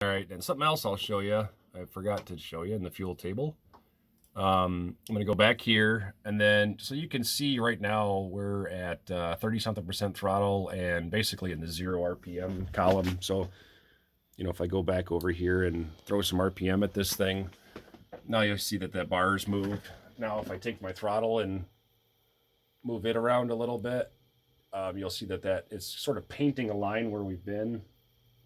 All right, and something else I'll show you. I forgot to show you in the fuel table. I'm going to go back here, and then so you can see right now we're at 30 something percent throttle and basically in the 0 RPM column. So, if I go back over here and throw some RPM at this thing, now you'll see that that bar's moved. Now, if I take my throttle and move it around a little bit, you'll see that it's sort of painting a line where we've been.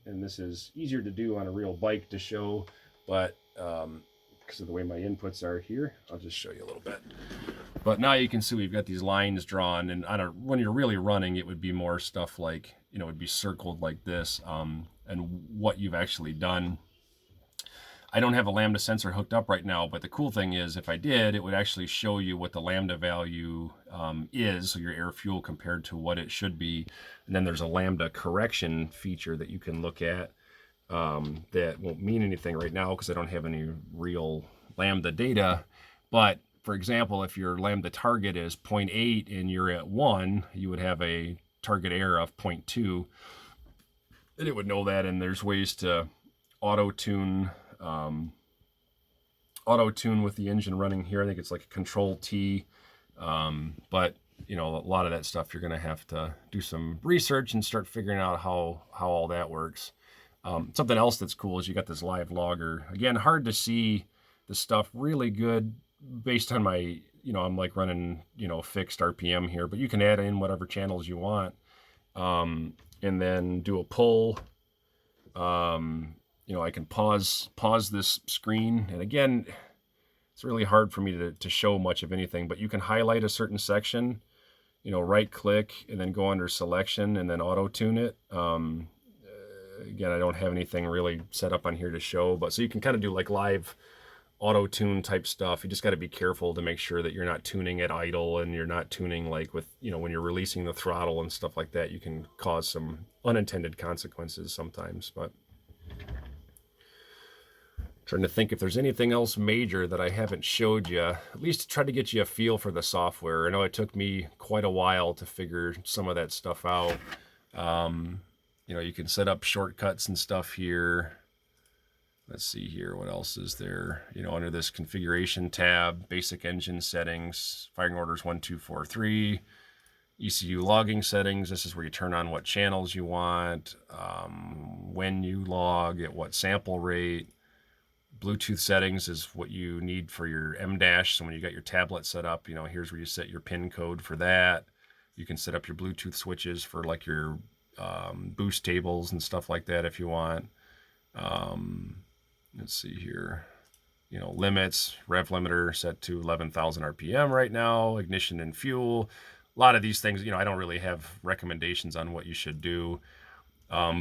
And this is easier to do on a real bike to show, but because of the way my inputs are here, I'll just show you a little bit. But now you can see we've got these lines drawn, and when you're really running, it would be more stuff like, it would be circled like this, and what you've actually done. I don't have a lambda sensor hooked up right now, but the cool thing is if I did, it would actually show you what the lambda value is, so your air fuel compared to what it should be. And then there's a lambda correction feature that you can look at that won't mean anything right now because I don't have any real lambda data. But for example, if your lambda target is 0.8 and you're at 1, you would have a target air of 0.2. And it would know that, and there's ways to auto-tune with the engine running here. I think it's like a Control T, but a lot of that stuff you're going to have to do some research and start figuring out how all that works. Something else that's cool is you got this live logger. Again, hard to see the stuff really good based on my, I'm like running, fixed RPM here, but you can add in whatever channels you want, and then do a pull. I can pause this screen, and again, it's really hard for me to show much of anything, but you can highlight a certain section, right click and then go under selection and then auto tune it. Again, I don't have anything really set up on here to show, but so you can kind of do like live auto tune type stuff. You just got to be careful to make sure that you're not tuning at idle and you're not tuning like with, when you're releasing the throttle and stuff like that. You can cause some unintended consequences sometimes, but trying to think if there's anything else major that I haven't showed you, at least to try to get you a feel for the software. I know it took me quite a while to figure some of that stuff out. You can set up shortcuts and stuff here. Let's see here, what else is there? Under this configuration tab, basic engine settings, firing orders 1, 2, 4, 3, ECU logging settings. This is where you turn on what channels you want, when you log, at what sample rate. Bluetooth settings is what you need for your M-Dash. So when you got your tablet set up, here's where you set your pin code for that. You can set up your Bluetooth switches for like your boost tables and stuff like that if you want. Let's see here. Limits, rev limiter set to 11,000 RPM right now, ignition and fuel. A lot of these things, I don't really have recommendations on what you should do.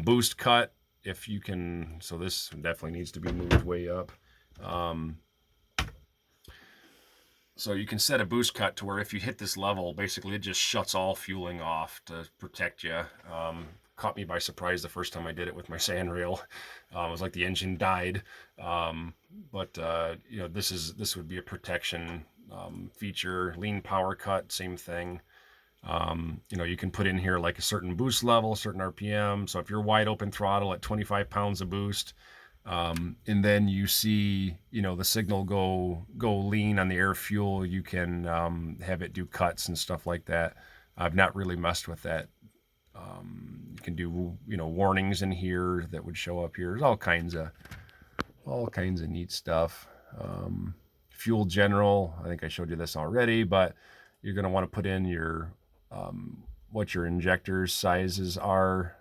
Boost cut, if you can, so this definitely needs to be moved way up. So you can set a boost cut to where if you hit this level, basically it just shuts all fueling off to protect you. Caught me by surprise the first time I did it with my Sanrail. It was like the engine died. But this would be a protection feature. Lean power cut, same thing. You can put in here like a certain boost level, certain RPM. So if you're wide open throttle at 25 pounds of boost, and then you see, the signal go lean on the air fuel, you can have it do cuts and stuff like that. I've not really messed with that. You can do, warnings in here that would show up here. There's all kinds of neat stuff. Fuel general, I think I showed you this already, but you're going to want to put in your what your injector sizes are.